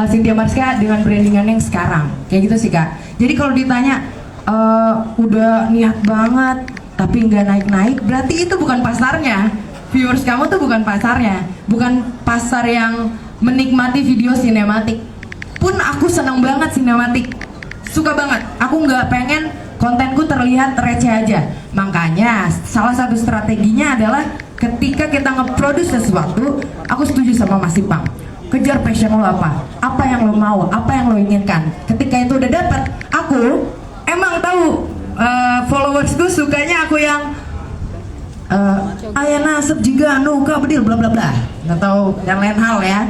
Cynthia Mariska dengan brandingan yang sekarang. Kayak gitu sih Kak. Jadi kalau ditanya udah niat banget tapi nggak naik-naik, berarti itu bukan pasarnya. Viewers kamu tuh bukan pasarnya, bukan pasar yang menikmati video sinematik. Pun aku seneng banget sinematik, suka banget. Aku nggak pengen kontenku terlihat receh aja. Makanya salah satu strateginya adalah ketika kita nge-produce sesuatu, aku setuju sama Mas Ipang. Kejar passion lo apa yang lo mau, apa yang lo inginkan. Ketika itu udah dapet, aku emang tahu followersku sukanya aku yang ayah nasib juga nuka bedil bla bla bla atau yang lain hal ya.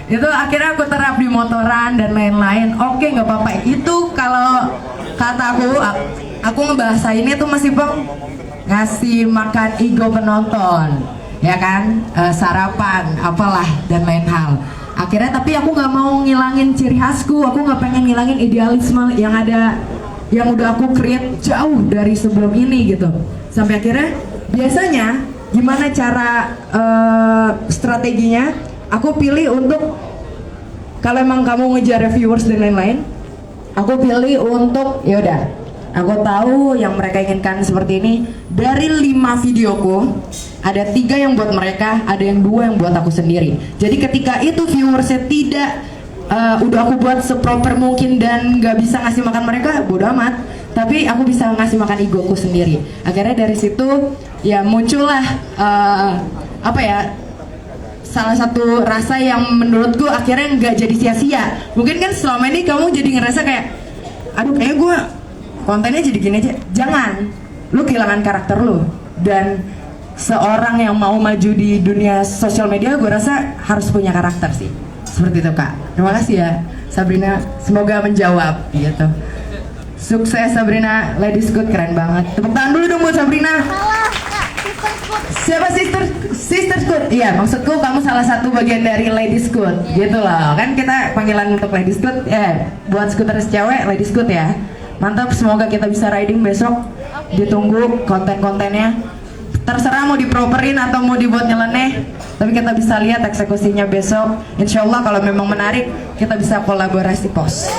Itu akhirnya aku terap di motoran dan lain-lain. Oke, nggak apa-apa. Itu kalau kata aku ngebahasainnya tuh masih Bang ngasih makan ego penonton, ya kan, sarapan, apalah dan lain hal. Akhirnya tapi aku nggak mau ngilangin ciri khasku. Aku nggak pengen ngilangin idealisme yang ada, yang udah aku create jauh dari sebelum ini gitu. Sampai akhirnya biasanya gimana cara strateginya? Aku pilih untuk, kalau emang kamu ngejar viewers dan lain-lain, aku pilih untuk yaudah, aku tahu yang mereka inginkan seperti ini. Dari 5 videoku, ada 3 yang buat mereka, ada yang 2 yang buat aku sendiri. Jadi ketika itu viewersnya tidak udah aku buat seproper mungkin dan nggak bisa ngasih makan mereka, bodo amat. Tapi aku bisa ngasih makan egoku sendiri. Akhirnya dari situ ya muncullah apa ya, salah satu rasa yang menurutku akhirnya nggak jadi sia-sia. Mungkin kan selama ini kamu jadi ngerasa kayak, aduh kayaknya gue kontennya jadi gini aja. Jangan, lu kehilangan karakter lu. Dan seorang yang mau maju di dunia sosial media, gue rasa harus punya karakter sih. Seperti itu Kak. Terima kasih ya Sabrina, semoga menjawab gitu. Sukses Sabrina, Ladies Good keren banget. Tepuk tangan dulu dong buat Sabrina. Siapa Sister Good? Iya, maksudku kamu salah satu bagian dari Ladies Good, gitu loh. Kan kita panggilan untuk Ladies Good, buat skuteris cewek Ladies Good ya. Mantap, semoga kita bisa riding besok. Ditunggu konten-kontennya. Terserah mau diproperin atau mau dibuat nyeleneh, tapi kita bisa lihat eksekusinya besok. Insya Allah kalau memang menarik, kita bisa kolaborasi pos.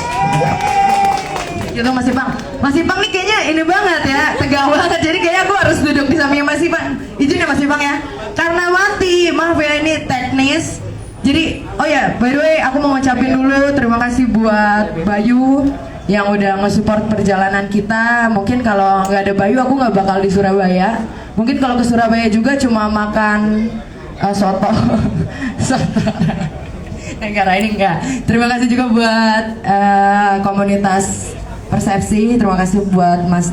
Gitu Mas Ipang. Mas Ipang nih kayaknya ini banget ya, tegang banget. Jadi kayaknya aku harus duduk di samping Mas Ipang. Izin ya Mas Ipang ya. Karena mati, maaf ya ini teknis. Jadi, oh ya, by the way aku mau ngucapin dulu terima kasih buat Bayu yang udah nge-support perjalanan kita. Mungkin kalau nggak ada Bayu aku nggak bakal di Surabaya. Mungkin kalau ke Surabaya juga cuma makan soto. Soto. Karena ini enggak. Terima kasih juga buat komunitas Persepsi, terima kasih buat Mas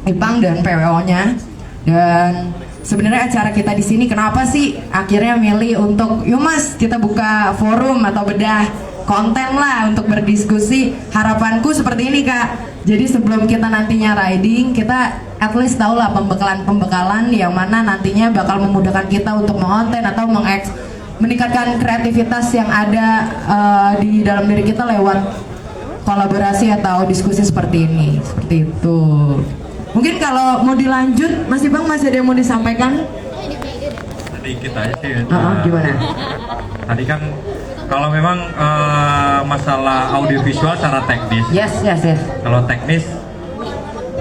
Ipang dan PWO-nya. Dan sebenarnya acara kita di sini kenapa sih akhirnya milih untuk, yuk Mas kita buka forum atau bedah konten lah untuk berdiskusi. Harapanku seperti ini Kak. Jadi sebelum kita nantinya riding, kita at least tahu lah pembekalan yang mana nantinya bakal memudahkan kita untuk mengonten atau meningkatkan kreativitas yang ada di dalam diri kita lewat kolaborasi atau diskusi seperti ini. Seperti itu. Mungkin kalau mau dilanjut, Mas Ipang masih ada yang mau disampaikan? Tadi kita aja sih. Gimana? Tadi kan kalau memang masalah audiovisual secara teknis. Yes. Kalau teknis,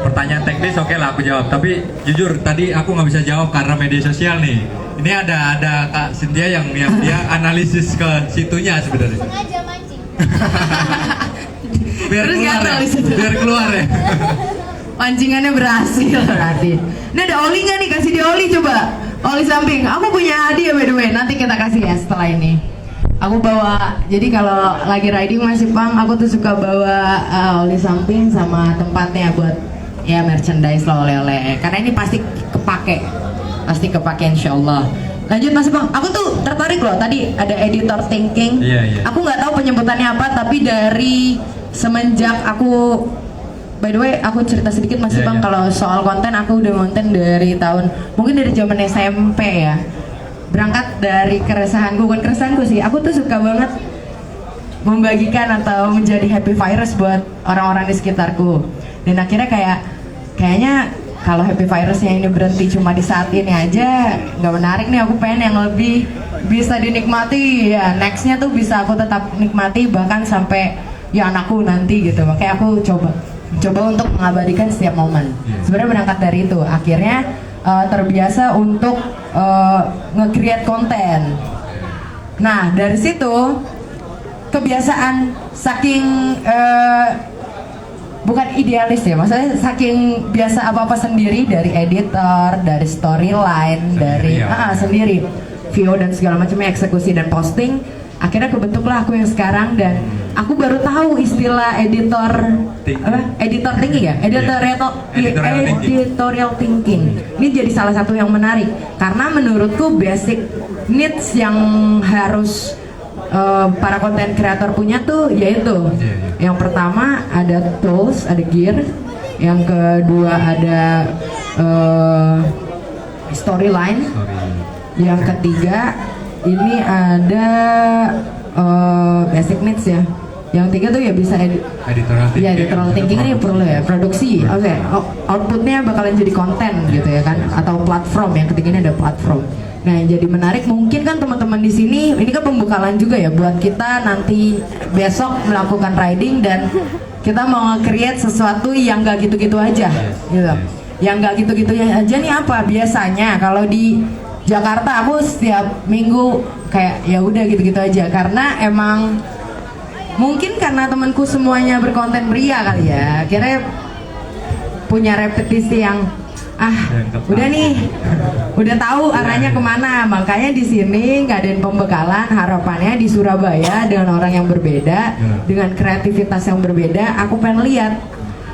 pertanyaan teknis oke lah aku jawab. Tapi jujur tadi aku nggak bisa jawab karena media sosial nih. Ini ada Kak Cynthia yang dia analisis ke situnya sebenarnya. Sengaja mancing. biar keluar ya. Pancingannya berhasil berarti. Ini ada oli nggak nih? Kasih di oli coba. Oli samping. Aku punya hadiah by the way. Nanti kita kasih ya setelah ini. Aku bawa. Jadi kalau lagi riding Mas Ipang, aku tuh suka bawa oli samping sama tempatnya buat ya merchandise lah, oleh-oleh. Karena ini pasti kepake insya Allah. Lanjut Mas Ipang, aku tuh tertarik loh, tadi ada editor thinking. Iya. Aku nggak tahu penyebutannya apa, tapi dari semenjak aku, by the way aku cerita sedikit Mas Ipang, kalau soal konten aku udah konten dari mungkin dari zaman SMP ya. Berangkat dari keresahanku, bukan keresahanku sih, aku tuh suka banget membagikan atau menjadi happy virus buat orang-orang di sekitarku. Dan akhirnya kayaknya kalau happy virusnya ini berhenti cuma di saat ini aja nggak menarik nih. Aku pengen yang lebih bisa dinikmati ya, nextnya tuh bisa aku tetap nikmati bahkan sampai ya anakku nanti gitu. Makanya aku coba untuk mengabadikan setiap momen. Sebenarnya berangkat dari itu akhirnya terbiasa untuk nge-create konten. Nah dari situ kebiasaan saking bukan idealis ya, maksudnya saking biasa apa-apa sendiri, dari editor, dari storyline, dari sendiri VO dan segala macamnya, eksekusi dan posting, akhirnya kebentuklah aku yang sekarang. Dan aku baru tahu istilah editor thinking ya, editorial thinking. Ini jadi salah satu yang menarik karena menurutku basic needs yang harus para konten kreator punya tuh yaitu yang pertama ada tools, ada gear, yang kedua ada storyline, yang ketiga ini ada basic needs ya, yang tiga tuh ya bisa editorial thinking ini perlu ya, produksi. Oke, outputnya bakalan jadi konten gitu ya kan, atau platform. Yang ketiga ini ada platform. Nah, yang jadi menarik mungkin kan teman-teman di sini ini kan pembekalan juga ya buat kita nanti besok melakukan riding, dan kita mau nge-create sesuatu yang gak gitu-gitu aja gitu. Yang gak gitu-gitu aja nih apa? Biasanya kalau di Jakarta aku setiap minggu kayak ya udah gitu-gitu aja, karena emang mungkin karena temanku semuanya berkonten pria kali ya, akhirnya punya repetisi yang udah nih, udah tahu arahnya kemana. Makanya di sini ngadain pembekalan, harapannya di Surabaya dengan orang yang berbeda, dengan kreativitas yang berbeda. Aku pengen lihat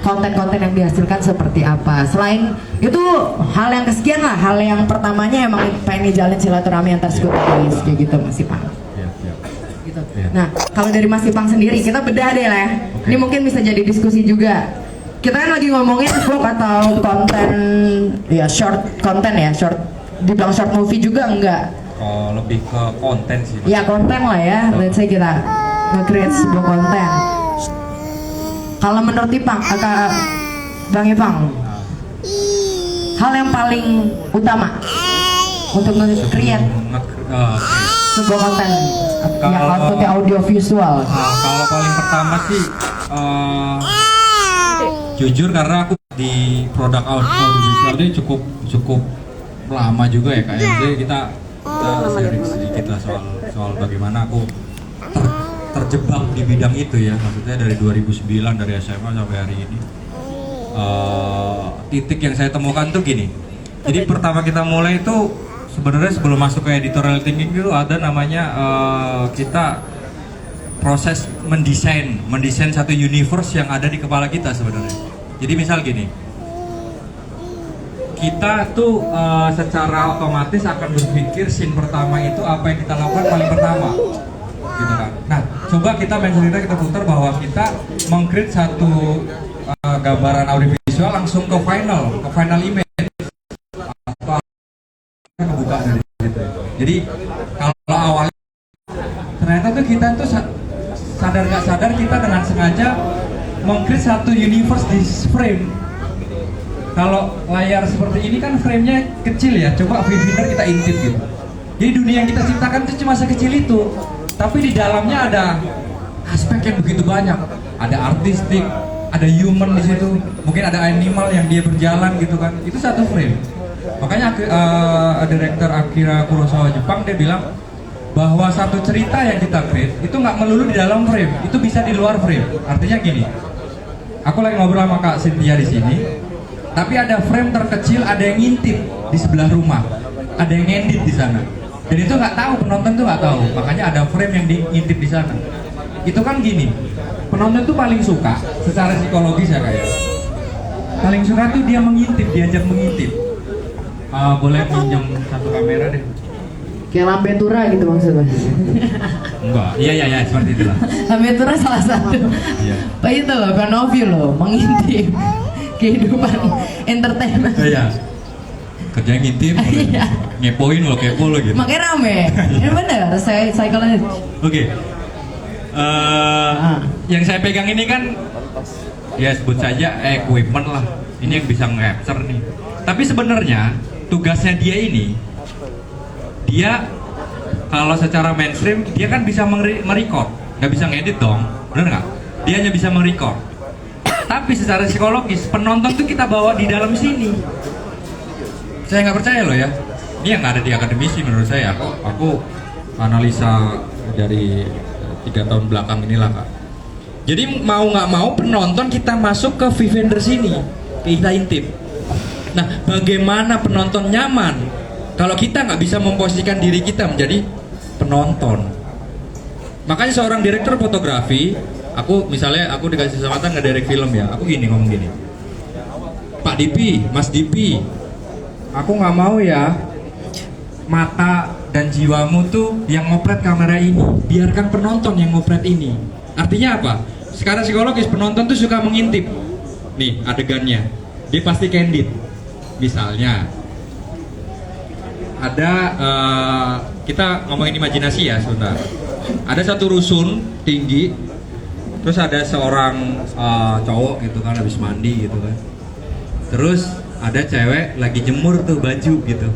konten-konten yang dihasilkan seperti apa. Selain itu hal yang kesekian lah, hal yang pertamanya emang pengen ngejalin silaturahmi antar skuteris kayak gitu Mas Ipang. Gitu. Nah kalau dari Mas Ipang sendiri kita bedah deh lah ya. Ini mungkin bisa jadi diskusi juga. Kita kan lagi ngomongin vlog atau konten ya, short konten ya, short, dibilang short movie juga enggak. Oh, lebih ke konten sih. Ya konten lah ya, let's say kita nge-create sebuah konten. Kalau menurut Ipang, Bang Ipang, hal yang paling utama untuk nge-create sebuah konten yang outputnya audio visual. Kalau paling pertama sih jujur karena aku di produk audiovisual ini cukup lama juga ya Kak. Jadi kita sharing sedikit lah soal bagaimana aku terjebak di bidang itu ya. Maksudnya dari 2009, dari SMA sampai hari ini. Titik yang saya temukan tuh gini. Jadi pertama kita mulai itu sebenarnya sebelum masuk ke editorial thinking itu ada namanya kita proses mendesain satu universe yang ada di kepala kita sebenarnya. Jadi misal gini, kita tuh secara otomatis akan berpikir scene pertama itu apa yang kita lakukan paling pertama, gitu kan. Nah, coba kita kita putar bahwa kita meng-create satu gambaran audiovisual langsung ke final image atau kebuka dari situ. Jadi kalau awalnya ternyata tuh kita tuh sadar nggak sadar kita dengan sengaja meng-create satu universe di frame. Kalau layar seperti ini kan framenya kecil ya, coba viewfinder kita intip gitu. Jadi dunia yang kita ciptakan itu cuma sekecil itu, tapi di dalamnya ada aspek yang begitu banyak. Ada artistik, ada human di situ, mungkin ada animal yang dia berjalan gitu kan. Itu satu frame. Makanya direktur Akira Kurosawa Jepang dia bilang bahwa satu cerita yang kita create itu nggak melulu di dalam frame, itu bisa di luar frame. Artinya gini, aku lagi ngobrol sama Kak Cynthia di sini, tapi ada frame terkecil, ada yang ngintip di sebelah rumah, ada yang ngedit di sana, dan itu nggak tahu, penonton tuh nggak tahu. Makanya ada frame yang ngintip di sana. Itu kan gini, penonton tuh paling suka secara psikologis ya kayak, paling suka tuh dia mengintip, diajak mengintip. Boleh pinjam satu kamera deh. Kayak Lambe Tura gitu maksudnya. Enggak, iya seperti itulah. Lambe Tura salah satu. Iya. Pak itu loh, Panovi loh, mengintip kehidupan entertainment. Iya. Kerja ngintip, ngepoin lo, kepo lo gitu. Makanya rame. Ini bener, saya psikologis. Oke. Yang saya pegang ini kan, ya sebut saja equipment lah. ini yang bisa nge-capture nih. Tapi sebenarnya tugasnya dia ini, dia kalau secara mainstream dia kan bisa merecord, nggak bisa ngedit dong, bener nggak? Dia hanya bisa merecord. Tapi secara psikologis penonton tuh kita bawa di dalam sini. Saya nggak percaya loh ya. Ini yang nggak ada di akademisi menurut saya. Aku analisa dari 3 tahun belakang inilah Kak. Jadi mau nggak mau penonton kita masuk ke Vivander sini, kita intip. Nah, bagaimana penonton nyaman kalau kita nggak bisa memposisikan diri kita menjadi penonton? Makanya seorang direktur fotografi, aku dikasih kesempatan ngedirect film ya, aku ngomong gini, Pak Dipi, Mas Dipi, aku nggak mau ya mata dan jiwamu tuh yang ngopret kamera ini, biarkan penonton yang ngopret ini. Artinya apa? Sekarang psikologis penonton tuh suka mengintip. Nih adegannya, dia pasti candid. Misalnya ada kita ngomongin imajinasi ya sebentar. Ada satu rusun tinggi, terus ada seorang cowok gitu kan habis mandi gitu kan. Terus ada cewek lagi jemur tuh baju gitu.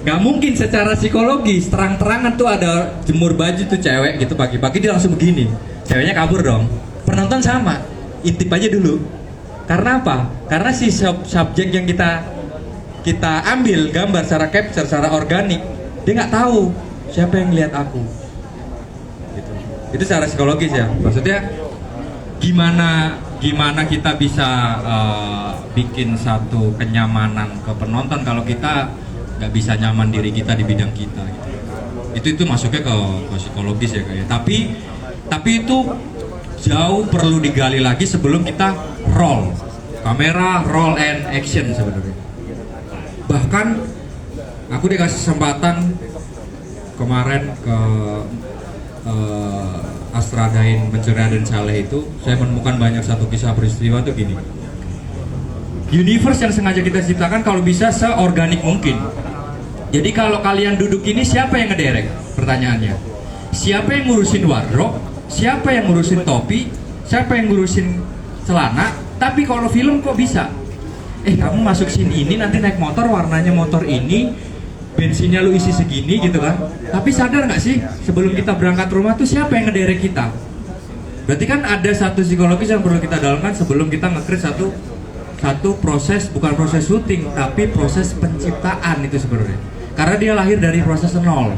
Gak mungkin secara psikologis terang-terangan tuh ada jemur baju tuh cewek gitu pagi-pagi dia langsung begini, ceweknya kabur dong. Penonton sama, intip aja dulu. Karena apa? Karena si subjek yang kita ambil gambar secara capture, secara organik, dia nggak tahu siapa yang lihat aku. Gitu. Itu secara psikologis ya. Maksudnya gimana kita bisa bikin satu kenyamanan ke penonton kalau kita nggak bisa nyaman diri kita di bidang kita gitu. Itu masuknya ke psikologis ya kayak. Tapi itu jauh perlu digali lagi sebelum kita roll kamera, roll and action sebenarnya. Bahkan aku dikasih kesempatan kemarin ke Astradain Mencuri Raden Saleh itu, saya menemukan banyak satu kisah peristiwa tuh gini. Universe yang sengaja kita ciptakan kalau bisa seorganik mungkin. Jadi kalau kalian duduk ini siapa yang ngederek? Pertanyaannya. Siapa yang ngurusin wardrobe? Siapa yang ngurusin topi? Siapa yang ngurusin celana? Tapi kalau film kok bisa? Kamu masuk sini ini nanti naik motor warnanya motor ini, bensinnya lu isi segini gitu kan. Tapi sadar nggak sih sebelum kita berangkat rumah tuh siapa yang ngederek kita? Berarti kan ada satu psikologis yang perlu kita dalamkan sebelum kita nge-create satu proses, bukan proses syuting tapi proses penciptaan itu sebenarnya. Karena dia lahir dari proses nol,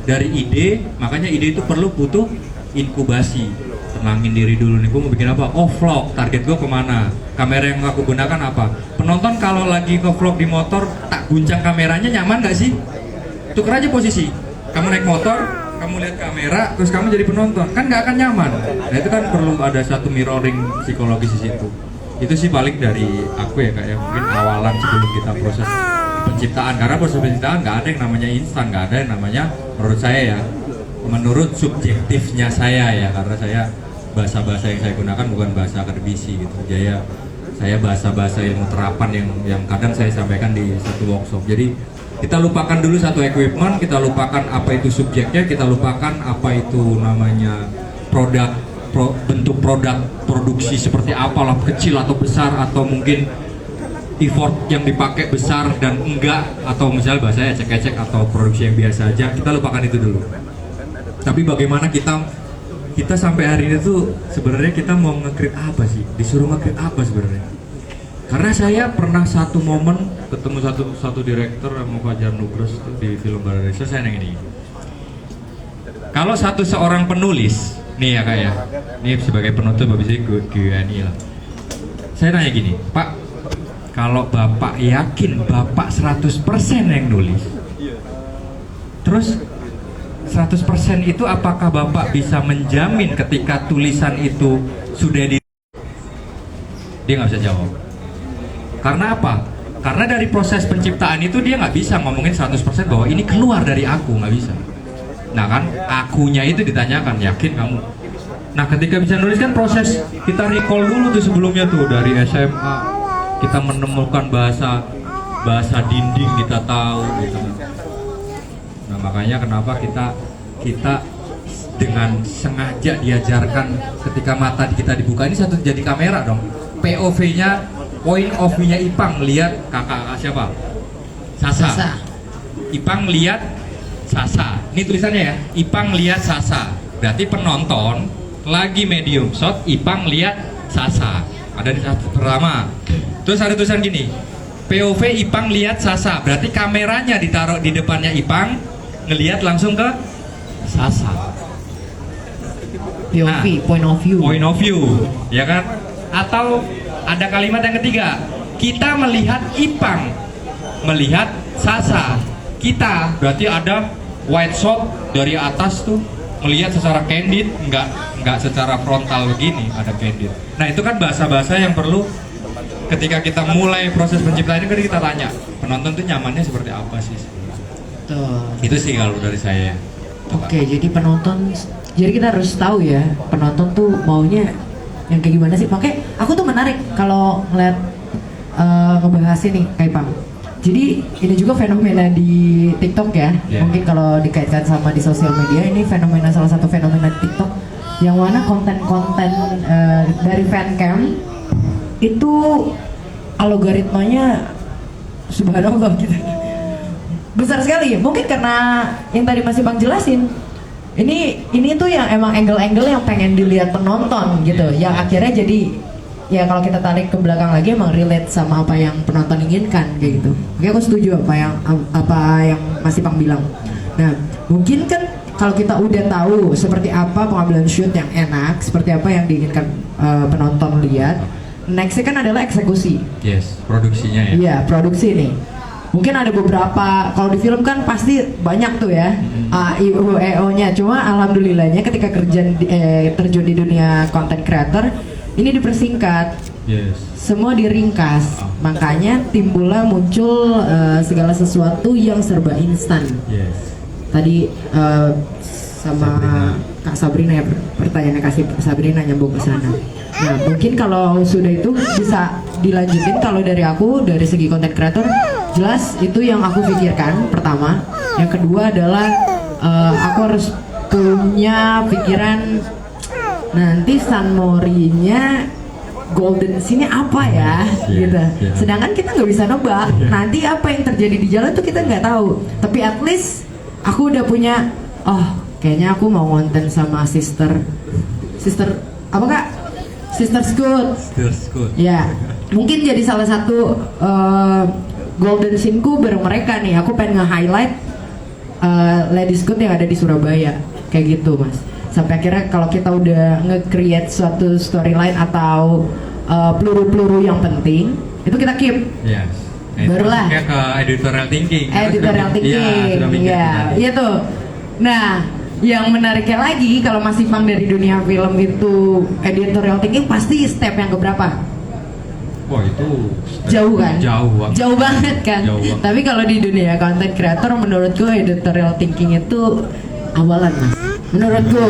dari ide. Makanya ide itu butuh inkubasi. Tenangin diri dulu nih, gue mau bikin apa? Oh vlog, target gue kemana? Kamera yang aku gunakan apa? Penonton kalau lagi ke vlog di motor, tak guncang kameranya nyaman gak sih? Tuker aja posisi. Kamu naik motor, kamu lihat kamera, terus kamu jadi penonton, kan gak akan nyaman. Nah itu kan perlu ada satu mirroring psikologis di situ. Itu sih paling dari aku ya kayak mungkin awalan sebelum kita proses penciptaan. Karena proses penciptaan nggak ada yang namanya instan, nggak ada yang namanya menurut saya ya, menurut subjektifnya saya ya, karena saya bahasa-bahasa yang saya gunakan bukan bahasa akademisi gitu. Saya bahasa-bahasa ilmu terapan yang kadang saya sampaikan di satu workshop. Jadi kita lupakan dulu satu equipment, kita lupakan apa itu subjeknya, kita lupakan apa itu namanya bentuk produk produksi seperti apalah, kecil atau besar, atau mungkin effort yang dipakai besar dan enggak, atau misalnya bahasanya ecek-ecek atau produksi yang biasa aja, kita lupakan itu dulu. Tapi bagaimana kita sampai hari ini tuh sebenarnya kita mau nge-create apa sih? Disuruh nge-create apa sebenarnya? Karena saya pernah satu momen ketemu satu direktur sama Fajar Nugros di film Baradaisa, saya nanya ini. Kalau seorang penulis nih ya kak ya, ini sebagai penutup habis itu Q&A lah. Saya nanya gini, Pak, kalau Bapak yakin Bapak 100% yang nulis, terus 100% itu apakah Bapak bisa menjamin ketika tulisan itu sudah dia nggak bisa jawab. Karena apa? Karena dari proses penciptaan itu dia nggak bisa ngomongin 100% bahwa ini keluar dari aku, nggak bisa. Nah kan, akunya itu ditanyakan, yakin kamu? Nah ketika bisa nulis kan proses, kita recall dulu tuh sebelumnya tuh dari SMA, kita menemukan bahasa dinding kita tahu gitu. Nah makanya kenapa kita dengan sengaja diajarkan ketika mata kita dibuka ini satu jadi kamera dong. POV-nya point of view-nya Ipang lihat kakak siapa? Sasa. Sasa. Ipang lihat Sasa. Ini tulisannya ya. Ipang lihat Sasa. Berarti penonton lagi medium shot, Ipang lihat Sasa. Ada di satu pertama. Terus ada tulisan gini. POV Ipang lihat Sasa. Berarti kameranya ditaruh di depannya Ipang, ngelihat langsung ke Sasa. POV, point of view. Point of view, ya kan? Atau ada kalimat yang ketiga, kita melihat Ipang melihat Sasa. Kita berarti ada wide shot dari atas tuh melihat secara candid, nggak secara frontal begini, ada candid. Nah itu kan bahasa-bahasa yang perlu ketika kita mulai proses penciptaan ini kan kita tanya penonton tuh nyamannya seperti apa sih? Tuh. Itu sih kalau dari saya. Oke, jadi penonton, jadi kita harus tahu ya penonton tuh maunya yang kayak gimana sih. Makanya aku tuh menarik kalau ngeliat ngebahas ini kayak Pang. Jadi ini juga fenomena di TikTok ya. Yeah. Mungkin kalau dikaitkan sama di sosial media, ini fenomena, salah satu fenomena di TikTok yang mana konten-konten dari fancam itu algoritmanya subhanallah gitu. Besar sekali. Mungkin karena yang tadi masih Bang jelasin. Ini tuh yang emang angle-angle yang pengen dilihat penonton gitu. Yang akhirnya jadi ya kalau kita tarik ke belakang lagi emang relate sama apa yang penonton inginkan kayak gitu. Oke, aku setuju apa yang masih Bang bilang. Nah, mungkin kan kalau kita udah tahu seperti apa pengambilan shoot yang enak, seperti apa yang diinginkan penonton lihat, nextnya kan adalah eksekusi. Yes, produksinya ya. Iya, produksi nih. Mungkin ada beberapa, kalau di film kan pasti banyak tuh ya A, I, U, E, O-nya. Cuma alhamdulillahnya ketika terjun di dunia content creator, ini dipersingkat. Yes. Semua diringkas. Makanya timbullah muncul segala sesuatu yang serba instan. Yes. Tadi sama Kak Sabrina ya, pertanyaannya kasih Sabrina nyambung ke sana. Nah, mungkin kalau sudah itu bisa dilanjutin. Kalau dari aku, dari segi content creator, jelas itu yang aku pikirkan pertama. Yang kedua adalah aku harus punya pikiran nanti Sunmori-nya golden scene-nya apa ya, gitu. Sedangkan kita nggak bisa nebak nanti apa yang terjadi di jalan tuh kita nggak tahu. Tapi at least aku udah punya, oh kayaknya aku mau konten sama sister apa Kak? Sister Scoot. Ya, mungkin jadi salah satu golden scene-ku bareng mereka nih. Aku pengen nge-highlight Lady Scoot yang ada di Surabaya, kayak gitu mas. Sampai akhirnya kalau kita udah nge-create suatu storyline atau peluru-peluru yang penting, itu kita keep. Yes. Barulah ke editorial thinking. Editorial thinking, ya, itu. Nah, yang menariknya lagi kalau masih Pang dari dunia film itu editorial thinking pasti step yang keberapa? Wah itu jauh kan? Jauh banget kan? Jauh banget. Tapi kalau di dunia content creator menurutku editorial thinking itu awalan mas. Menurutku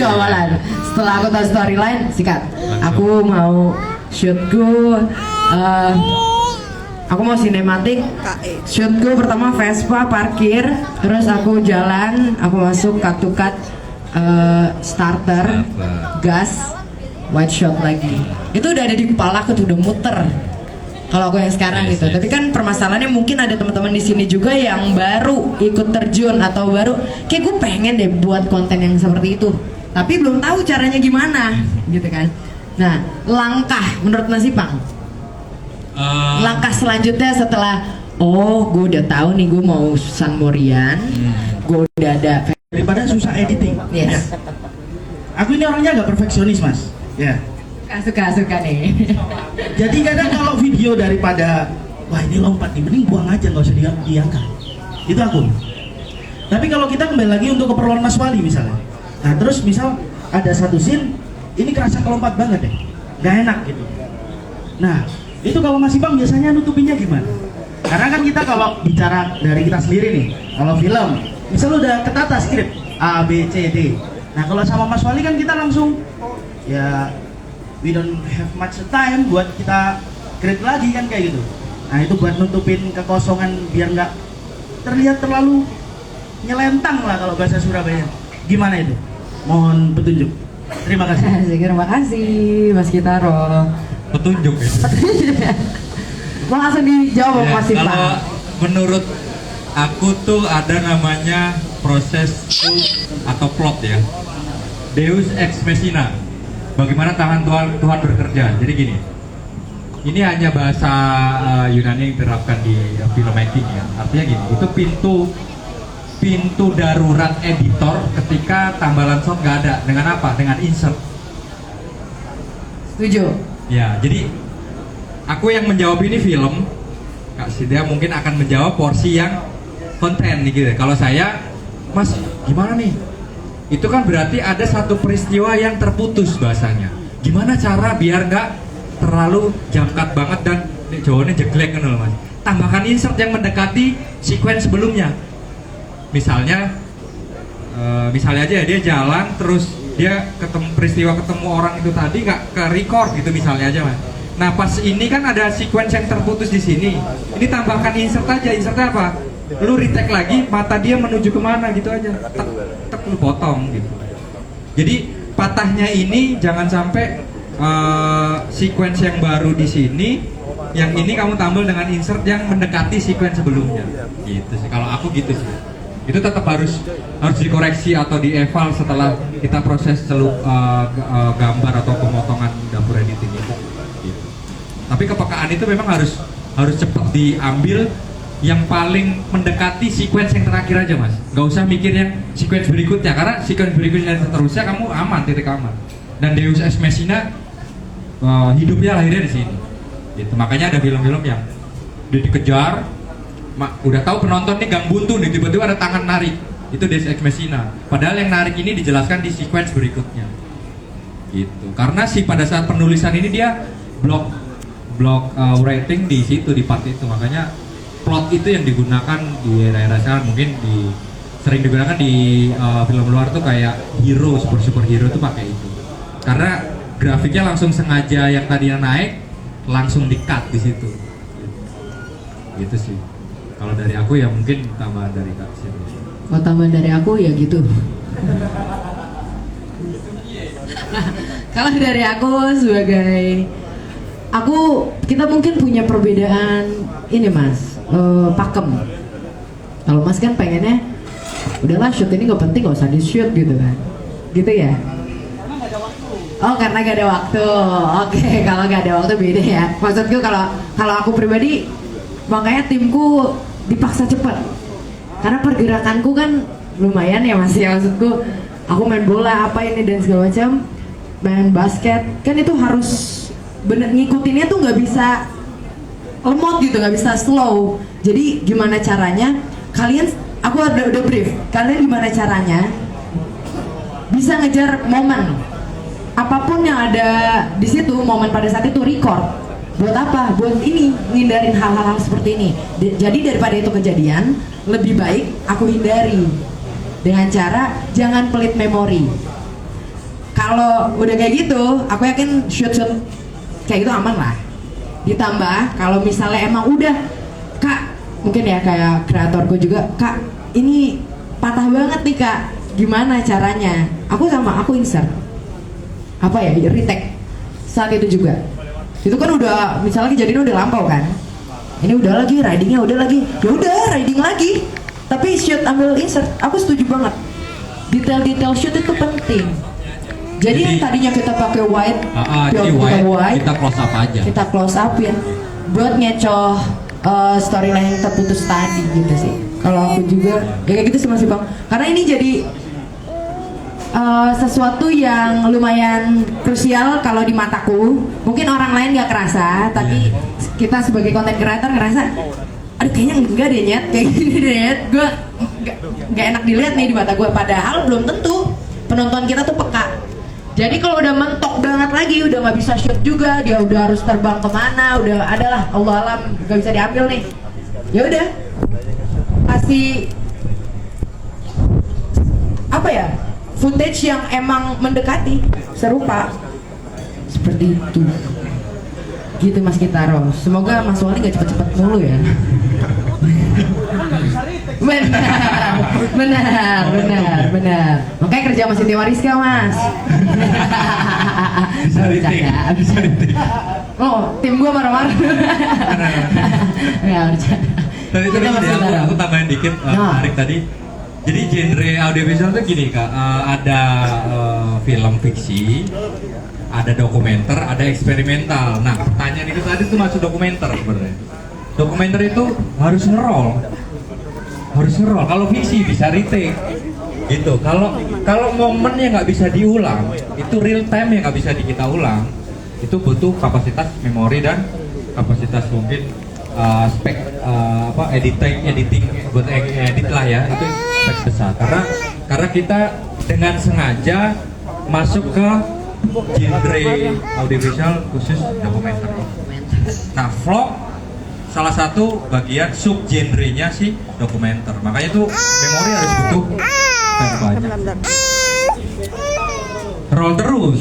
awalan. Setelah aku tahu storyline, sikat. Aku mau shootku, aku mau sinematik. Shootku pertama Vespa parkir, terus aku jalan, aku masuk cut to cut, starter, gas, wide shot lagi. Itu udah ada di kepala aku tuh, udah muter. Kalau aku yang sekarang gitu. Tapi kan permasalahannya mungkin ada teman-teman di sini juga yang baru ikut terjun atau baru kayak gue pengen deh buat konten yang seperti itu. Tapi belum tahu caranya gimana, gitu kan. Nah, langkah menurut Mas Ipang, langkah selanjutnya setelah gue udah tahu nih gue mau Sunmorian, gue udah ada daripada susah editing. Yes. Ya. Aku ini orangnya agak perfeksionis mas. Ya. Suka nih. Jadi kadang kalau video daripada wah ini lompat nih, mending buang aja nggak usah diangkat. Itu aku. Tapi kalau kita kembali lagi untuk keperluan Mas Wali misalnya. Nah terus misal ada satu scene ini kerasa kelompat banget deh, nggak enak gitu. Nah itu kalau Mas Ipang biasanya nutupinnya gimana? Karena kan kita kalau bicara dari kita sendiri nih, kalau film, misal udah ketata skrip A, B, C, D. Nah kalau sama Mas Wali kan kita langsung ya we don't have much time buat kita create lagi kan kayak gitu. Nah itu buat nutupin kekosongan biar nggak terlihat terlalu nyelentang lah kalau bahasa Surabaya. Gimana itu? Mohon petunjuk. Terima kasih. Terima kasih Mas Kitaro. petunjuk ya. Mau langsung dijawab Ya, Mas Ivan. kalau menurut aku tuh ada namanya proses atau plot ya. Deus ex machina. Bagaimana tangan Tuhan bekerja. Jadi gini. Ini hanya bahasa Yunani yang diterapkan di filmmaking ya. Artinya gini, itu pintu darurat editor ketika tambalan shot nggak ada. Dengan apa? Dengan insert. Setuju. Ya, jadi aku yang menjawab ini film, Kak Sintia mungkin akan menjawab porsi yang konten nih gitu. Kalau saya, Mas, gimana nih? Itu kan berarti ada satu peristiwa yang terputus bahasanya. Gimana cara biar nggak terlalu jangkat banget dan jawabannya jeglek kan loh Mas. Tambahkan insert yang mendekati sequence sebelumnya. Misalnya aja ya, dia jalan terus dia ketemu orang itu tadi nggak ke record gitu misalnya aja Mas. Nah pas ini kan ada sequence yang terputus di sini. Ini tambahkan insert aja. Insertnya apa? Lu retake lagi, mata dia menuju kemana gitu aja. Tek, tek lu potong gitu. Jadi patahnya ini jangan sampai sequence yang baru di sini, yang ini kamu tambah dengan insert yang mendekati sequence sebelumnya. Gitu sih. Kalau aku gitu sih. Itu tetap harus dikoreksi atau dieval setelah kita proses gambar atau pemotongan dapur editing itu. Gitu. Tapi kepekaan itu memang harus cepat diambil yang paling mendekati sequence yang terakhir aja Mas. Gak usah mikir yang sequence berikutnya karena sequence berikutnya dan seterusnya kamu aman, titik aman. Dan Deus Ex Machina hidupnya lahirnya di sini. Gitu. Makanya ada film-film yang udah dikejar, udah tahu penonton nih gang buntu nih, tiba-tiba ada tangan narik. Itu Deus Ex Machina. Padahal yang narik ini dijelaskan di sequence berikutnya. Gitu. Karena pada saat penulisan ini dia block writing di situ, di part itu. Makanya plot itu yang digunakan di era-era sekarang, mungkin sering digunakan di film luar tuh kayak hero, superhero tuh pakai itu. Karena grafiknya langsung sengaja yang tadinya naik langsung di-cut di situ. Gitu sih. Kalau dari aku ya mungkin tambahan dari Kak Siti. Kalau tambahan dari aku ya gitu. Kalau dari aku sebagai kita mungkin punya perbedaan ini Mas, pakem. Kalau Mas kan pengennya udahlah shoot ini nggak penting, nggak usah di shoot gitu kan, gitu ya. Oh karena gak ada waktu. Oke, kalau gak ada waktu beda ya. Maksudku kalau aku pribadi, makanya timku dipaksa cepat. Karena pergerakanku kan lumayan ya Mas ya. Maksudku aku main bola apa ini dan segala macam, main basket kan itu harus bener ngikutinnya tuh nggak bisa lemot gitu, nggak bisa slow. Jadi gimana caranya kalian, aku udah brief, kalian gimana caranya bisa ngejar momen apapun yang ada di situ, momen pada saat itu record. Buat apa? Buat ini, ngindarin hal-hal seperti ini. Jadi daripada itu kejadian, lebih baik aku hindari dengan cara jangan pelit memori. Kalau udah kayak gitu, aku yakin shoot kayak gitu aman lah. Ditambah kalau misalnya emang udah Kak, mungkin ya kayak kreatorku juga, Kak ini patah banget nih Kak, gimana caranya? Aku insert apa ya, retake saat itu juga. Itu kan udah misalnya kejadian udah lampau kan, ini udah lagi ridingnya udah lagi, ya udah riding lagi, tapi shoot ambil insert. Aku setuju banget, detail shoot itu penting. Jadi yang tadinya kita pakai wide, kita close up aja. Kita close upin buat ngecoh storyline yang terputus tadi gitu sih. Kalau aku juga ya kayak gitu sih Mas Bang. Karena ini jadi sesuatu yang lumayan krusial kalau di mataku. Mungkin orang lain nggak kerasa, tapi kita sebagai content creator ngerasa, aduh kayaknya enggak deh Nyet, kayak gini deh Nyet, gue nggak enak dilihat nih di mata gue. Padahal belum tentu penonton kita tuh peka. Jadi kalau udah mentok banget lagi, udah nggak bisa shoot juga, dia udah harus terbang kemana, udah adalah Allah alam nggak bisa diambil nih. Ya udah, pasti apa ya, footage yang emang mendekati serupa seperti itu. Gitu Mas Kitaro. Semoga Mas Wali nggak cepet-cepet mulu ya. benar. Makanya kerja Mas Siti Wariska Mas. Bisa retake. Bercanda, Bisa retake. Oh, tim gue marah-marah. Nggak bercanda. Tadi Kita gini, masih bareng. aku tambahin dikit Nah. menarik tadi. Jadi genre audiovisual tuh gini kak, ada film fiksi, ada dokumenter, ada eksperimental. Nah pertanyaan itu tadi tuh masuk dokumenter sebenarnya. Dokumenter itu harus ngerol. Kalau fiksi bisa retake, gitu. Kalau momennya nggak bisa diulang, itu real time yang nggak bisa kita ulang, itu butuh kapasitas memori dan kapasitas mungkin editing buat edit lah ya, itu spek besar. Karena kita dengan sengaja masuk ke genre audiovisual khusus dokumenter. Nah, vlog salah satu bagian sub genrenya sih dokumenter. Makanya tuh memori harus butuh banyak. Roll terus,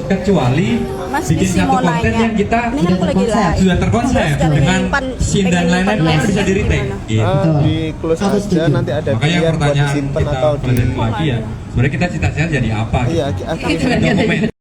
kecuali Mas bikin Visi satu mau konten nanya. yang kita Ini kan aku lagi live. sudah terkonsep Terus dari dengan pan- scene dan pengen lain-lain pan- kan bisa di retake. gimana? Gitu. Di close Aku aja setuju. nanti ada Makanya pilihan buat pertanyaan disimpan kita atau di balik lagi ya. Sebenarnya kita cita-cita jadi apa? iya Gitu. akhirnya Itu kan Dokumen.